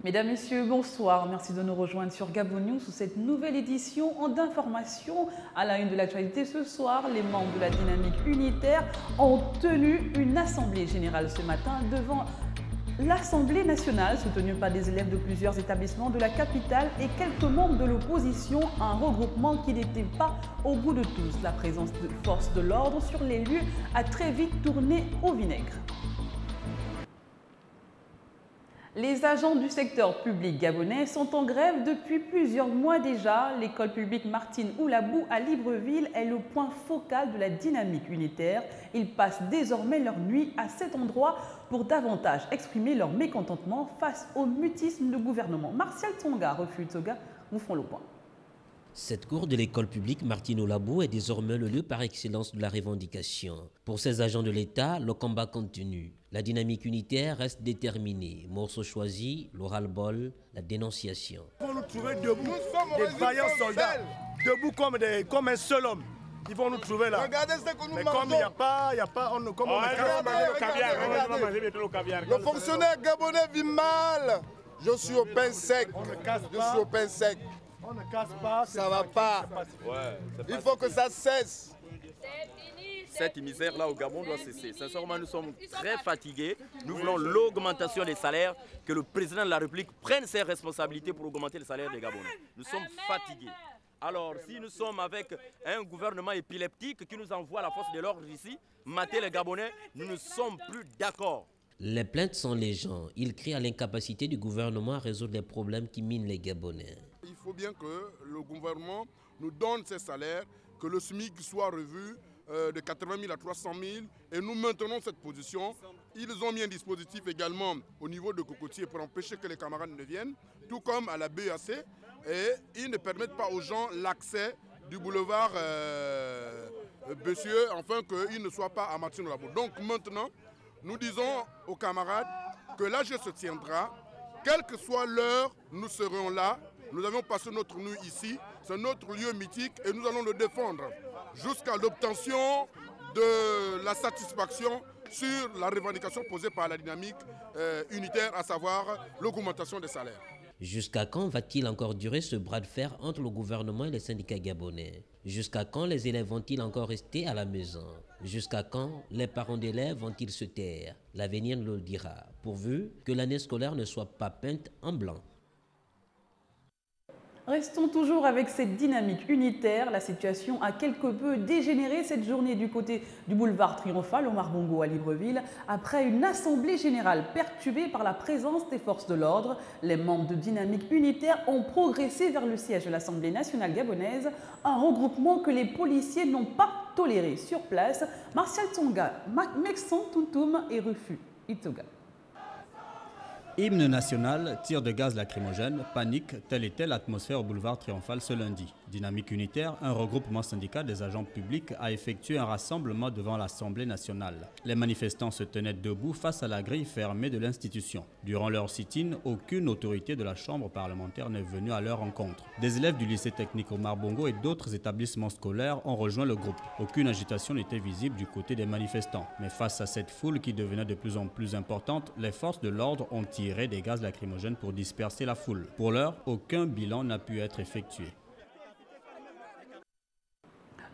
Mesdames, Messieurs, bonsoir. Merci de nous rejoindre sur Gabon News sous cette nouvelle édition d'information. À la une de l'actualité ce soir, les membres de la dynamique unitaire ont tenu une assemblée générale ce matin devant l'Assemblée nationale, soutenue par des élèves de plusieurs établissements de la capitale et quelques membres de l'opposition, un regroupement qui n'était pas au goût de tous. La présence de forces de l'ordre sur les lieux a très vite tourné au vinaigre. Les agents du secteur public gabonais sont en grève depuis plusieurs mois déjà. L'école publique Martine Oulabou à Libreville est le point focal de la dynamique unitaire. Ils passent désormais leur nuit à cet endroit pour davantage exprimer leur mécontentement face au mutisme du gouvernement. Martial Tsonga, Refus Tsoga, nous font le point. Cette cour de l'école publique Martine Oulabou est désormais le lieu par excellence de la revendication. Pour ces agents de l'État, le combat continue. La dynamique unitaire reste déterminée. Morceau choisi, le ras-le-bol, la dénonciation. Ils vont nous trouver debout, des vaillants soldats, debout comme un seul homme. Ils vont nous trouver là. Regardez ce que nous Mais mangeons. comme il n'y a pas, comme on Le fonctionnaire gabonais vit mal. Je suis au pain sec. On ne casse Je pas. suis au pain sec. On ne casse pas. Ça va pas. Il faut que ça cesse. Cette misère-là au Gabon doit cesser. Sincèrement, nous sommes très fatigués. Nous voulons l'augmentation des salaires, que le président de la République prenne ses responsabilités pour augmenter les salaires des Gabonais. Nous sommes fatigués. Alors, si nous sommes avec un gouvernement épileptique qui nous envoie la force de l'ordre ici, mater les Gabonais, nous ne sommes plus d'accord. Les plaintes sont légion. Ils crient à l'incapacité du gouvernement à résoudre les problèmes qui minent les Gabonais. Il faut bien que le gouvernement nous donne ses salaires, que le SMIC soit revu de 80 000 à 300 000 et nous maintenons cette position. Ils ont mis un dispositif également au niveau de Cocotier pour empêcher que les camarades ne viennent, tout comme à la BAC, et ils ne permettent pas aux gens l'accès du boulevard Bessieux, afin qu'ils ne soient pas à Martine Oulabou. Donc maintenant, nous disons aux camarades que l'AG se tiendra, quelle que soit l'heure, nous serons là. Nous avons passé notre nuit ici, c'est notre lieu mythique et nous allons le défendre jusqu'à l'obtention de la satisfaction sur la revendication posée par la dynamique unitaire, à savoir l'augmentation des salaires. Jusqu'à quand va-t-il encore durer ce bras de fer entre le gouvernement et les syndicats gabonais? Jusqu'à quand les élèves vont-ils encore rester à la maison? Jusqu'à quand les parents d'élèves vont-ils se taire? L'avenir nous le dira, pourvu que l'année scolaire ne soit pas peinte en blanc. Restons toujours avec cette dynamique unitaire. La situation a quelque peu dégénéré cette journée du côté du boulevard Triomphal, Omar Bongo à Libreville, après une assemblée générale perturbée par la présence des forces de l'ordre. Les membres de dynamique unitaire ont progressé vers le siège de l'Assemblée nationale gabonaise, un regroupement que les policiers n'ont pas toléré sur place. Martial Tsonga, Mekson Tuntum et Refus Itoga. Hymne national, tir de gaz lacrymogène, panique, telle était l'atmosphère au boulevard Triomphal ce lundi. Dynamique unitaire, un regroupement syndical des agents publics, a effectué un rassemblement devant l'Assemblée nationale. Les manifestants se tenaient debout face à la grille fermée de l'institution. Durant leur sit-in, aucune autorité de la Chambre parlementaire n'est venue à leur rencontre. Des élèves du lycée technique Omar Bongo et d'autres établissements scolaires ont rejoint le groupe. Aucune agitation n'était visible du côté des manifestants. Mais face à cette foule qui devenait de plus en plus importante, les forces de l'ordre ont tiré des gaz lacrymogènes pour disperser la foule. Pour l'heure, aucun bilan n'a pu être effectué.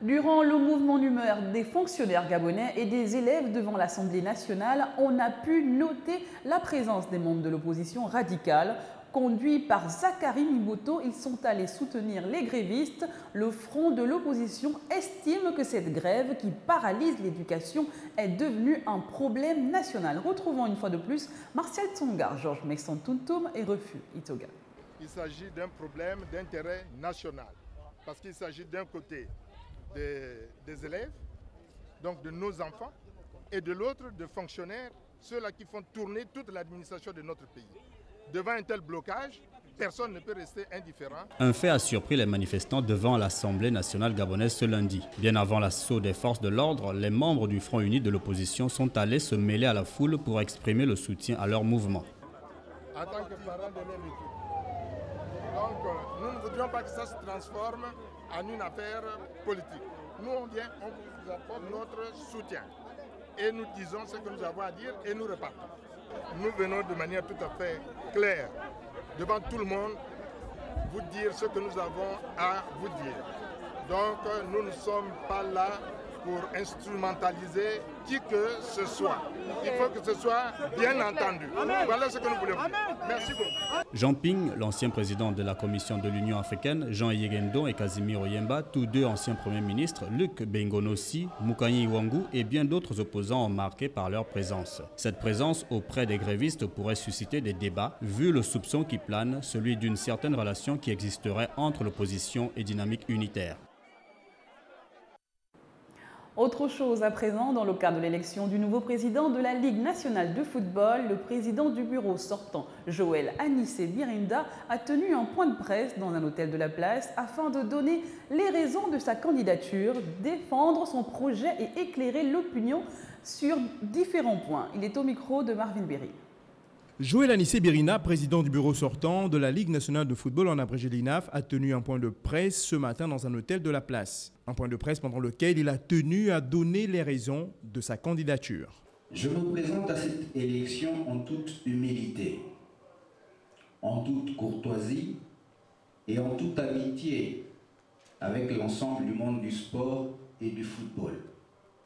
Durant le mouvement d'humeur des fonctionnaires gabonais et des élèves devant l'Assemblée nationale, on a pu noter la présence des membres de l'opposition radicale. Conduits par Zachary Miboto, ils sont allés soutenir les grévistes. Le front de l'opposition estime que cette grève qui paralyse l'éducation est devenue un problème national. Retrouvons une fois de plus Martial Tsonga, Georges Mekson Tuntum et Refus Itoga. Il s'agit d'un problème d'intérêt national parce qu'il s'agit d'un côté des élèves, donc de nos enfants, et de l'autre de fonctionnaires, ceux-là qui font tourner toute l'administration de notre pays. Devant un tel blocage, personne ne peut rester indifférent. Un fait a surpris les manifestants devant l'Assemblée nationale gabonaise ce lundi. Bien avant l'assaut des forces de l'ordre, les membres du Front uni de l'opposition sont allés se mêler à la foule pour exprimer le soutien à leur mouvement. En tant que parents de leur équipe. Donc, nous ne voudrions pas que ça se transforme en une affaire politique. Nous, on vient, on vous apporte notre soutien. Et nous disons ce que nous avons à dire et nous repartons. Nous venons de manière tout à fait claire devant tout le monde, vous dire ce que nous avons à vous dire. Donc nous ne sommes pas là pour instrumentaliser qui que ce soit. Il faut que ce soit bien entendu. Voilà ce que nous voulons. Merci beaucoup. Jean Ping, l'ancien président de la Commission de l'Union africaine, Jean Yegendo et Casimiro Yemba, tous deux anciens premiers ministres, Luc Bengonossi, Mukanyi Iwangu et bien d'autres opposants ont marqué par leur présence. Cette présence auprès des grévistes pourrait susciter des débats, vu le soupçon qui plane, celui d'une certaine relation qui existerait entre l'opposition et Dynamique Unitaire. Autre chose à présent, dans le cadre de l'élection du nouveau président de la Ligue nationale de football, le président du bureau sortant, Joël Anissé Birinda, a tenu un point de presse dans un hôtel de la place afin de donner les raisons de sa candidature, défendre son projet et éclairer l'opinion sur différents points. Il est au micro de Marvin Berry. Joël Anissé Birinda, président du bureau sortant de la Ligue nationale de football en abrégé l'INAF, a tenu un point de presse ce matin dans un hôtel de la place. Un point de presse pendant lequel il a tenu à donner les raisons de sa candidature. Je me présente à cette élection en toute humilité, en toute courtoisie et en toute amitié avec l'ensemble du monde du sport et du football.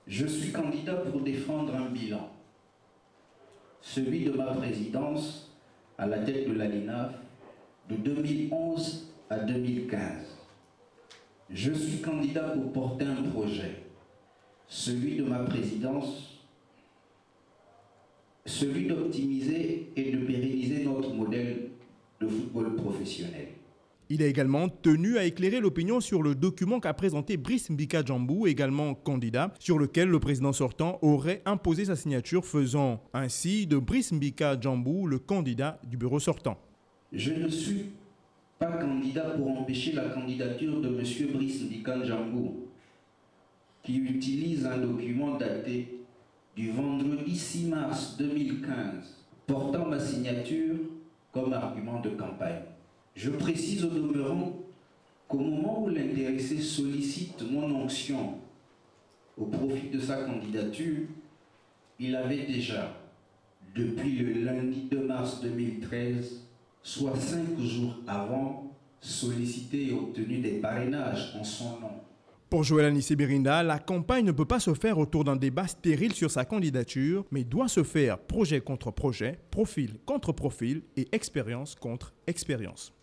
Je suis candidat pour défendre un bilan, celui de ma présidence à la tête de la LINAF de 2011 à 2015. Je suis candidat pour porter un projet, celui de ma présidence, celui d'optimiser et de pérenniser notre modèle de football professionnel. Il a également tenu à éclairer l'opinion sur le document qu'a présenté Brice Mbika Djambou, également candidat, sur lequel le président sortant aurait imposé sa signature, faisant ainsi de Brice Mbika Djambou le candidat du bureau sortant. Je ne suis pas candidat pour empêcher la candidature de M. Brice Mbika Djambou, qui utilise un document daté du vendredi 6 mars 2015, portant ma signature comme argument de campagne. Je précise au demeurant qu'au moment où l'intéressé sollicite mon onction au profit de sa candidature, il avait déjà, depuis le lundi 2 mars 2013, soit 5 jours avant, sollicité et obtenu des parrainages en son nom. Pour Joël Anissé Birinda, la campagne ne peut pas se faire autour d'un débat stérile sur sa candidature, mais doit se faire projet contre projet, profil contre profil et expérience contre expérience.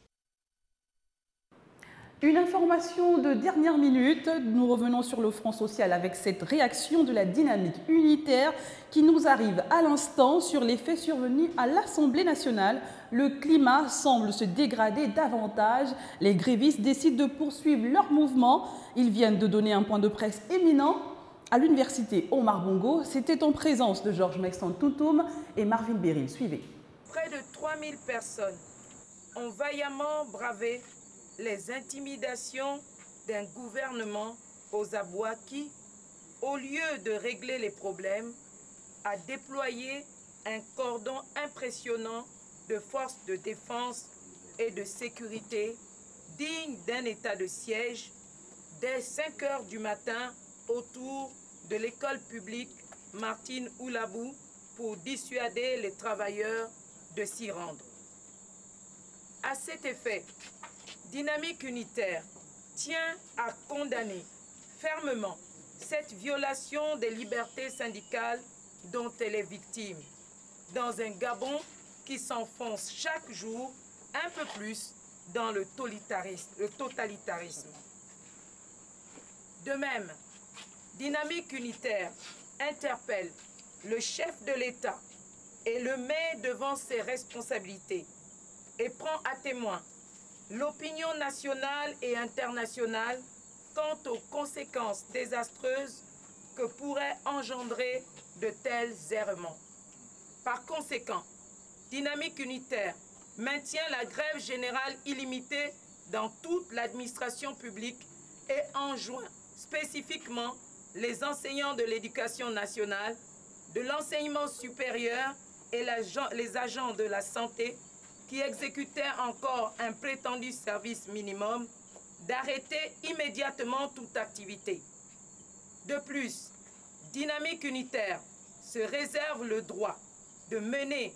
Une information de dernière minute, nous revenons sur le front social avec cette réaction de la Dynamique Unitaire qui nous arrive à l'instant sur les faits survenus à l'Assemblée nationale. Le climat semble se dégrader davantage. Les grévistes décident de poursuivre leur mouvement. Ils viennent de donner un point de presse éminent à l'université Omar Bongo. C'était en présence de Georges Mexan Toutoum et Marvin Berry. Suivez. Près de 3000 personnes ont vaillamment bravé les intimidations d'un gouvernement aux abois qui, au lieu de régler les problèmes, a déployé un cordon impressionnant de forces de défense et de sécurité digne d'un état de siège dès 5 heures du matin autour de l'école publique Martine Oulabou pour dissuader les travailleurs de s'y rendre. À cet effet, Dynamique Unitaire tient à condamner fermement cette violation des libertés syndicales dont elle est victime, dans un Gabon qui s'enfonce chaque jour un peu plus dans le totalitarisme. De même, Dynamique Unitaire interpelle le chef de l'État et le met devant ses responsabilités et prend à témoin l'opinion nationale et internationale quant aux conséquences désastreuses que pourraient engendrer de tels errements. Par conséquent, Dynamique Unitaire maintient la grève générale illimitée dans toute l'administration publique et enjoint spécifiquement les enseignants de l'éducation nationale, de l'enseignement supérieur et les agents de la santé qui exécutaient encore un prétendu service minimum, d'arrêter immédiatement toute activité. De plus, Dynamique Unitaire se réserve le droit de mener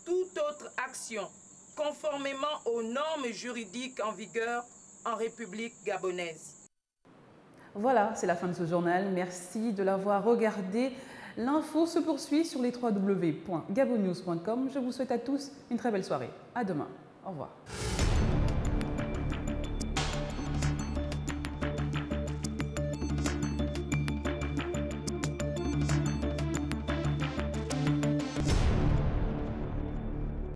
toute autre action conformément aux normes juridiques en vigueur en République gabonaise. Voilà, c'est la fin de ce journal. Merci de l'avoir regardé. L'info se poursuit sur les www.gabonnews.com. Je vous souhaite à tous une très belle soirée. À demain. Au revoir.